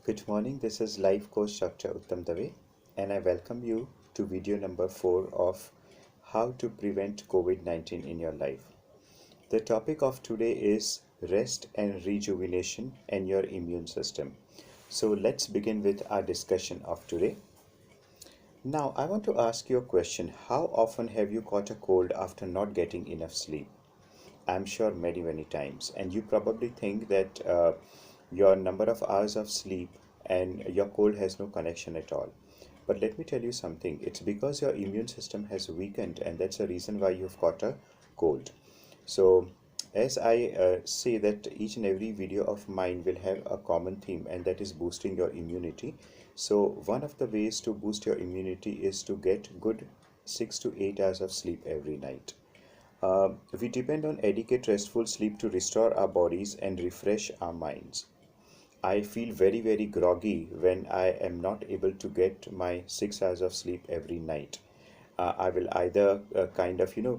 Good morning, this is Life Coach Dr. Uttam, and I welcome you to video number 4 of How to Prevent COVID-19 in Your Life. The topic of today is rest and rejuvenation and your immune system. So let's begin with our discussion of today. Now, I want to ask you a question. How often have you caught a cold after not getting enough sleep? I'm sure many times, and you probably think that your number of hours of sleep and your cold has no connection at all. But let me tell you something, it's because your immune system has weakened, and that's the reason why you've caught a cold. So as I say that each and every video of mine will have a common theme, and that is boosting your immunity. So one of the ways to boost your immunity is to get good 6 to 8 hours of sleep every night. We depend on adequate restful sleep to restore our bodies and refresh our minds. I feel very groggy when I am not able to get my 6 hours of sleep every night. I will either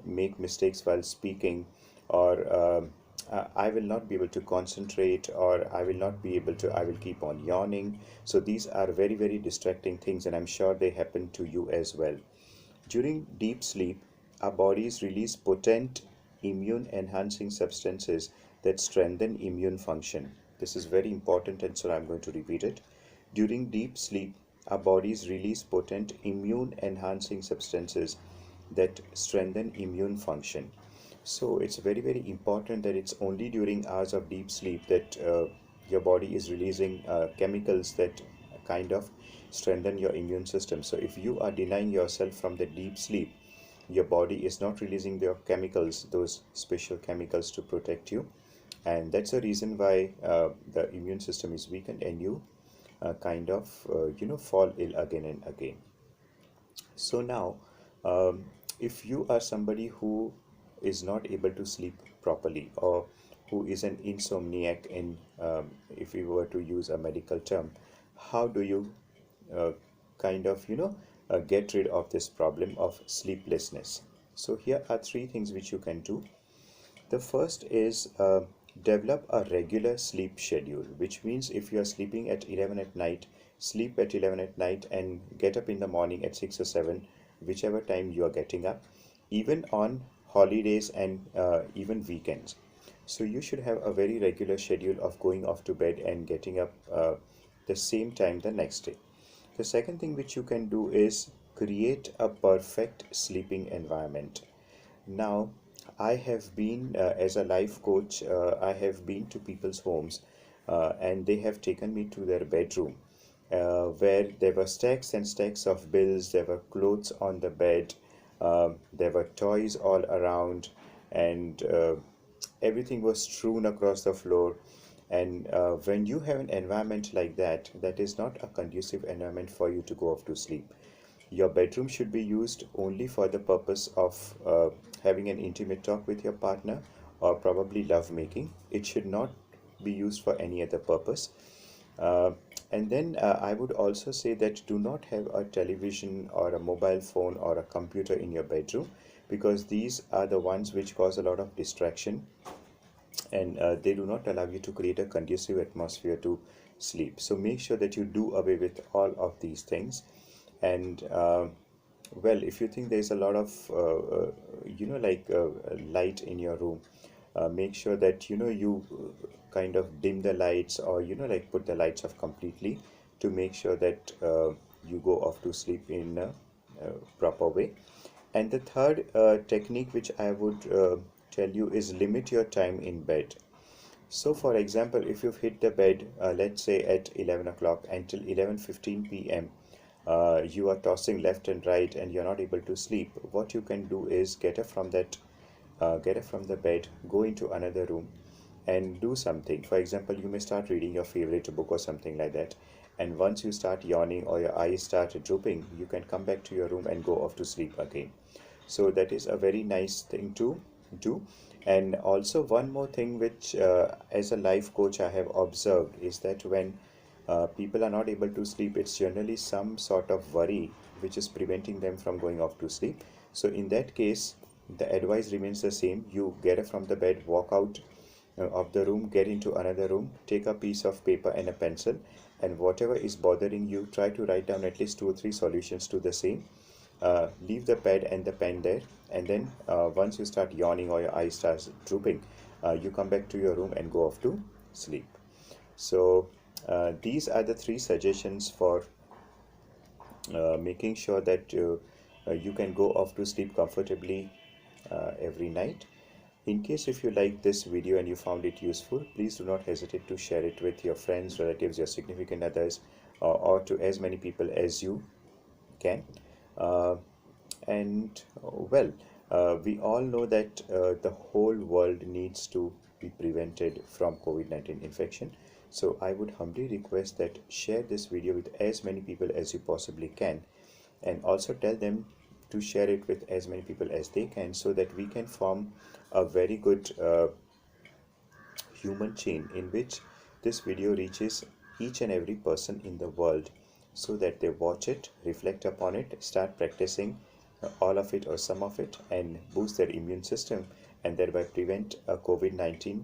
make mistakes while speaking, or I will not be able to concentrate, or I will keep on yawning. So these are very distracting things, and I'm sure they happen to you as well. During deep sleep, our bodies release potent immune enhancing substances that strengthen immune function. This is very important, and so I'm going to repeat it. During deep sleep, our bodies release potent immune enhancing substances that strengthen immune function. So it's very important that it's only during hours of deep sleep that your body is releasing chemicals that kind of strengthen your immune system. So if you are denying yourself from the deep sleep, your body is not releasing their chemicals, those special chemicals to protect you, and that's the reason why the immune system is weakened, and you fall ill again and again. So now, if you are somebody who is not able to sleep properly, or who is an insomniac, in if we were to use a medical term, how do you uh, get rid of this problem of sleeplessness? So here are three things which you can do. The first is develop a regular sleep schedule, which means if you are sleeping at 11 at night, sleep at 11 at night and get up in the morning at 6 or 7, whichever time you are getting up, even on holidays and even weekends. So you should have a very regular schedule of going off to bed and getting up the same time the next day. The second thing which you can do is create a perfect sleeping environment. Now, I have been, as a life coach, I have been to people's homes, and they have taken me to their bedroom, where there were stacks and stacks of bills, there were clothes on the bed, there were toys all around, and everything was strewn across the floor. And when you have an environment like that, that is not a conducive environment for you to go off to sleep. Your bedroom should be used only for the purpose of having an intimate talk with your partner, or probably love making. It should not be used for any other purpose. Uh, and then I would also say that do not have a television or a mobile phone or a computer in your bedroom, because these are the ones which cause a lot of distraction, and they do not allow you to create a conducive atmosphere to sleep. So make sure that you do away with all of these things. And well, if you think there's a lot of light in your room, make sure that you kind of dim the lights, or put the lights off completely, to make sure that you go off to sleep in a proper way. And the third technique which I would tell you is limit your time in bed. So for example, if you've hit the bed, let's say at 11 o'clock, until 11:15 p.m. You are tossing left and right and you're not able to sleep, what you can do is get up from the bed, go into another room and do something. For example, you may start reading your favorite book or something like that, and once you start yawning or your eyes start drooping, you can come back to your room and go off to sleep again. So that is a very nice thing to do. And also one more thing which as a life coach I have observed is that when people are not able to sleep, it's generally some sort of worry which is preventing them from going off to sleep. So in that case, the advice remains the same. You get up from the bed, walk out of the room, get into another room, take a piece of paper and a pencil, and whatever is bothering you, try to write down at least 2 or 3 solutions to the same. Leave the pad and the pen there, and then once you start yawning or your eyes starts drooping, you come back to your room and go off to sleep. So these are the 3 suggestions for making sure that you can go off to sleep comfortably every night. In case if you like this video and you found it useful, please do not hesitate to share it with your friends, relatives, your significant others, or to as many people as you can. We all know that the whole world needs to be prevented from COVID-19 infection. So I would humbly request that share this video with as many people as you possibly can, and also tell them to share it with as many people as they can, so that we can form a very good human chain in which this video reaches each and every person in the world, so that they watch it, reflect upon it, start practicing all of it or some of it, and boost their immune system, and thereby prevent a COVID-19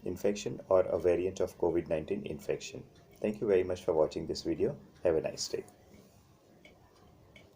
infection or a variant of COVID-19 infection. Thank you very much for watching this video. Have a nice day.